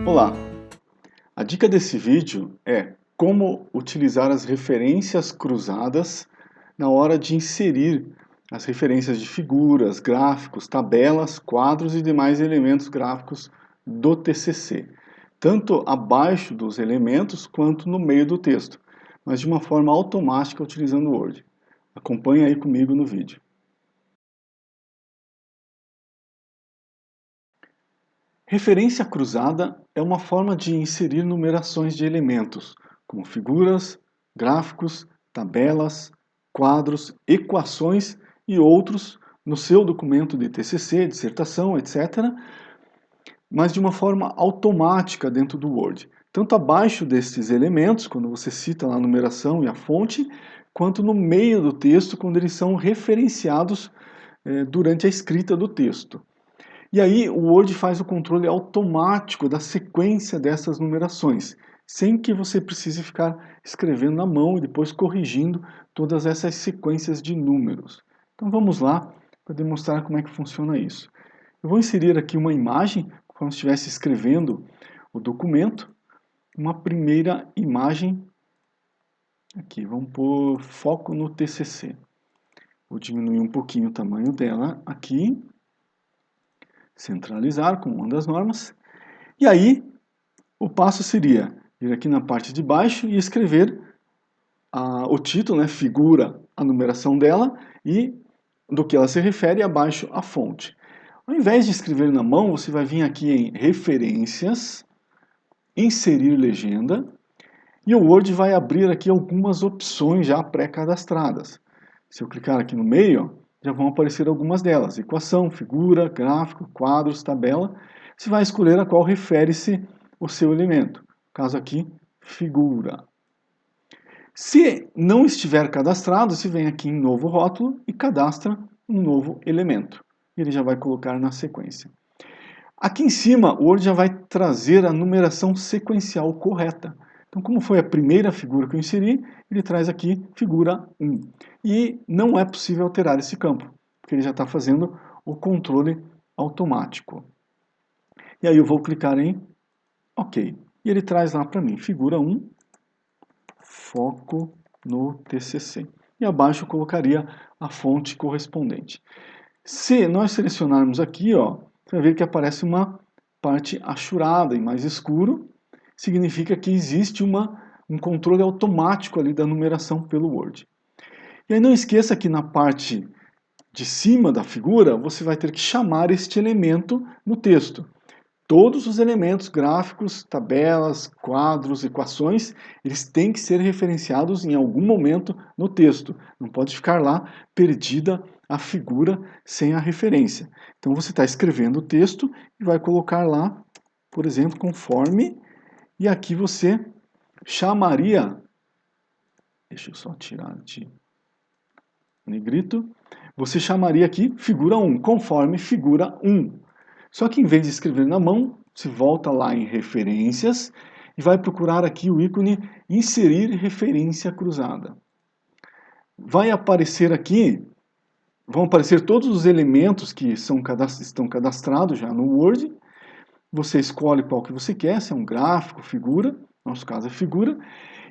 Olá! A dica desse vídeo é como utilizar as referências cruzadas na hora de inserir as referências de figuras, gráficos, tabelas, quadros e demais elementos gráficos do TCC, tanto abaixo dos elementos quanto no meio do texto, mas de uma forma automática utilizando o Word. Acompanhe aí comigo no vídeo. Referência cruzada é uma forma de inserir numerações de elementos, como figuras, gráficos, tabelas, quadros, equações e outros no seu documento de TCC, dissertação, etc., mas de uma forma automática dentro do Word. Tanto abaixo destes elementos, quando você cita lá a numeração e a fonte, quanto no meio do texto, quando eles são referenciados durante a escrita do texto. E aí o Word faz o controle automático da sequência dessas numerações, sem que você precise ficar escrevendo na mão e depois corrigindo todas essas sequências de números. Então vamos lá para demonstrar como é que funciona isso. Eu vou inserir aqui uma imagem, como se estivesse escrevendo o documento, uma primeira imagem, aqui, vamos pôr foco no TCC. Vou diminuir um pouquinho o tamanho dela aqui, centralizar com uma das normas, e aí o passo seria ir aqui na parte de baixo e escrever o título, né, figura, a numeração dela e do que ela se refere, e abaixo a fonte. Ao invés de escrever na mão, você vai vir aqui em referências, inserir legenda, e o Word vai abrir aqui algumas opções já pré-cadastradas. Se eu clicar aqui no meio, já vão aparecer algumas delas: equação, figura, gráfico, quadros, tabela. Você vai escolher a qual refere-se o seu elemento. No caso aqui, figura. Se não estiver cadastrado, você vem aqui em novo rótulo e cadastra um novo elemento. Ele já vai colocar na sequência. Aqui em cima, o Word já vai trazer a numeração sequencial correta. Então, como foi a primeira figura que eu inseri, ele traz aqui figura 1. E não é possível alterar esse campo, porque ele já está fazendo o controle automático. E aí eu vou clicar em OK. E ele traz lá para mim, figura 1, foco no TCC. E abaixo eu colocaria a fonte correspondente. Se nós selecionarmos aqui, ó, você vai ver que aparece uma parte achurada e mais escuro. Significa que existe um controle automático ali da numeração pelo Word. E aí não esqueça que na parte de cima da figura, você vai ter que chamar este elemento no texto. Todos os elementos gráficos, tabelas, quadros, equações, eles têm que ser referenciados em algum momento no texto. Não pode ficar lá perdida a figura sem a referência. Então você está escrevendo o texto e vai colocar lá, por exemplo, conforme, e aqui você chamaria, deixa eu só tirar de negrito, você chamaria aqui figura 1, conforme figura 1. Só que em vez de escrever na mão, você volta lá em referências e vai procurar aqui o ícone inserir referência cruzada. Vai aparecer aqui, vão aparecer todos os elementos que estão cadastrados já no Word. Você escolhe qual que você quer, se é um gráfico, figura, no nosso caso é figura,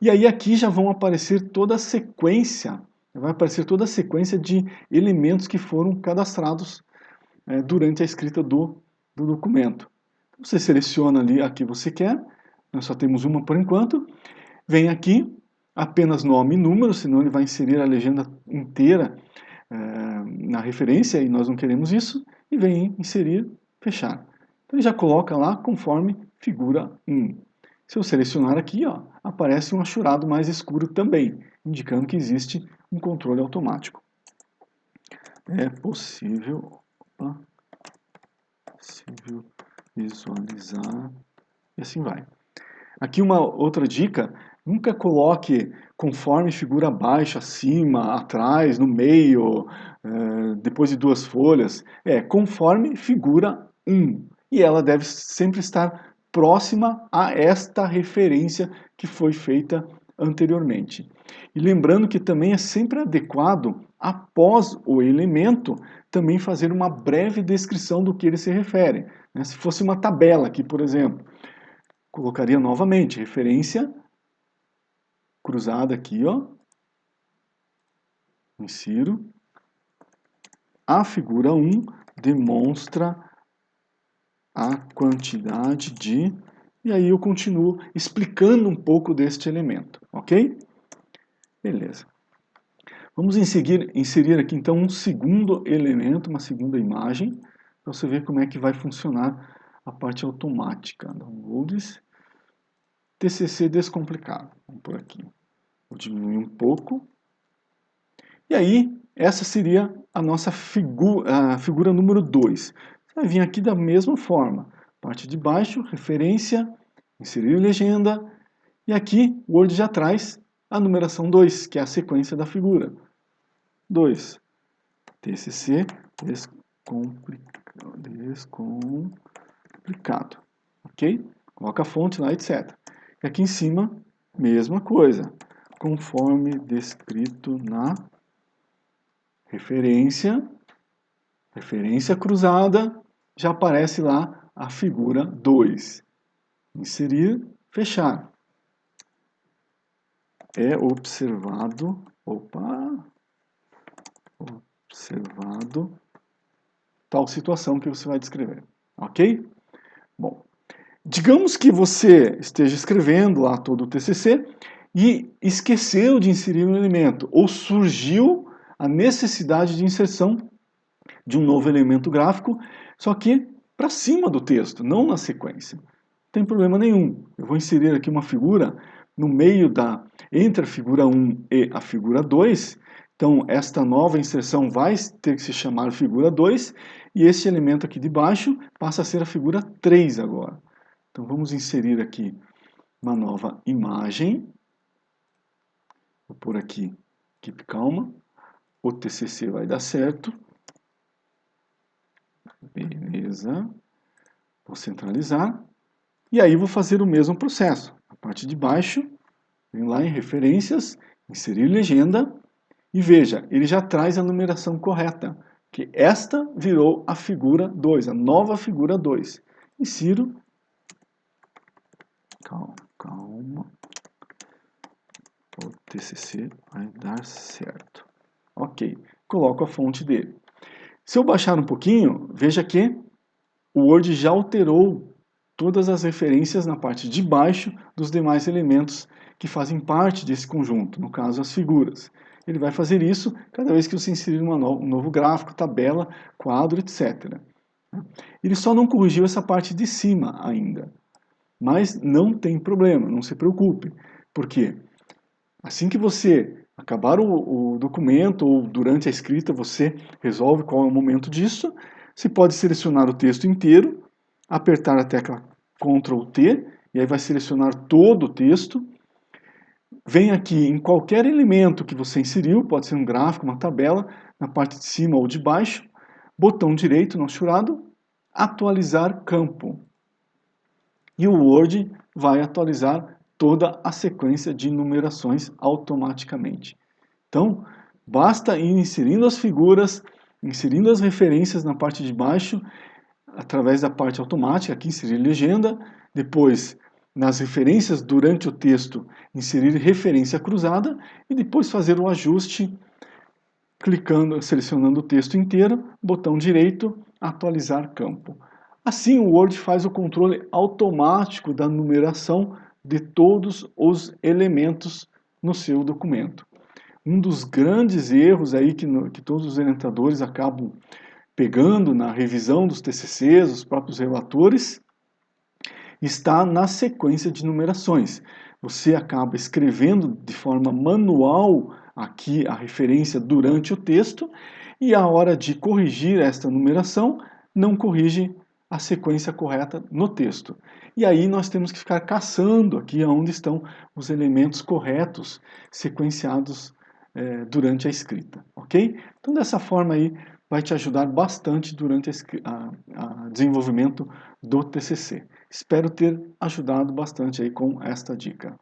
e aí aqui já vão aparecer toda a sequência, vai aparecer toda a sequência de elementos que foram cadastrados durante a escrita do documento. Você seleciona ali a que você quer, nós só temos uma por enquanto, vem aqui, apenas nome e número, senão ele vai inserir a legenda inteira na referência e nós não queremos isso, e vem em inserir, fechar. Então ele já coloca lá conforme figura 1. Se eu selecionar aqui, ó, aparece um achurado mais escuro também, indicando que existe um controle automático. É possível visualizar e assim vai. Aqui uma outra dica, nunca coloque conforme figura abaixo, acima, atrás, no meio, depois de duas folhas. Conforme figura 1. E ela deve sempre estar próxima a esta referência que foi feita anteriormente. E lembrando que também é sempre adequado, após o elemento, também fazer uma breve descrição do que ele se refere. Se fosse uma tabela aqui, por exemplo, colocaria novamente referência cruzada aqui, ó. Insiro. A figura 1 demonstra a quantidade de... E aí eu continuo explicando um pouco deste elemento, ok? Beleza. Vamos inserir aqui então um segundo elemento, uma segunda imagem, para você ver como é que vai funcionar a parte automática. Downloads, TCC descomplicado. Vamos por aqui. Vou diminuir um pouco. E aí, essa seria a nossa figura número 2. Vai vir aqui da mesma forma. Parte de baixo, referência, inserir legenda. E aqui o Word já traz a numeração 2, que é a sequência da figura. 2. TCC descomplicado. Ok? Coloca a fonte lá, etc. E aqui em cima, mesma coisa. Conforme descrito na referência cruzada, já aparece lá a figura 2. Inserir, fechar. É observado tal situação que você vai descrever, ok? Bom, digamos que você esteja escrevendo lá todo o TCC e esqueceu de inserir um elemento, ou surgiu a necessidade de inserção de um novo elemento gráfico, só que para cima do texto, não na sequência. Não tem problema nenhum. Eu vou inserir aqui uma figura no meio entre a figura 1 e a figura 2. Então, esta nova inserção vai ter que se chamar figura 2, e este elemento aqui de baixo passa a ser a figura 3 agora. Então, vamos inserir aqui uma nova imagem. Vou pôr aqui, keep calma. O TCC vai dar certo. Beleza. Vou centralizar. E aí vou fazer o mesmo processo. A parte de baixo, vem lá em referências, inserir legenda. E veja, ele já traz a numeração correta, que esta virou a figura 2, a nova figura 2. Insiro. Calma. O TCC vai dar certo. Ok. Coloco a fonte dele. Se eu baixar um pouquinho, veja que o Word já alterou todas as referências na parte de baixo dos demais elementos que fazem parte desse conjunto, no caso as figuras. Ele vai fazer isso cada vez que você inserir um novo gráfico, tabela, quadro, etc. Ele só não corrigiu essa parte de cima ainda. Mas não tem problema, não se preocupe. Por quê? Assim que você acabar o documento ou durante a escrita você resolve qual é o momento disso, você pode selecionar o texto inteiro, apertar a tecla Ctrl T, e aí vai selecionar todo o texto. Vem aqui em qualquer elemento que você inseriu, pode ser um gráfico, uma tabela, na parte de cima ou de baixo, botão direito no achurado, atualizar campo. E o Word vai atualizar toda a sequência de numerações automaticamente. Então, basta ir inserindo as figuras, inserindo as referências na parte de baixo, através da parte automática, aqui inserir legenda, depois nas referências durante o texto, inserir referência cruzada e depois fazer o ajuste clicando, selecionando o texto inteiro, botão direito, atualizar campo. Assim, o Word faz o controle automático da numeração de todos os elementos no seu documento. Um dos grandes erros aí que todos os orientadores acabam pegando na revisão dos TCCs, os próprios relatores, está na sequência de numerações. Você acaba escrevendo de forma manual aqui a referência durante o texto e a hora de corrigir esta numeração não corrige a sequência correta no texto. E aí nós temos que ficar caçando aqui onde estão os elementos corretos sequenciados durante a escrita, ok? Então dessa forma aí vai te ajudar bastante durante o desenvolvimento do TCC. Espero ter ajudado bastante aí com esta dica.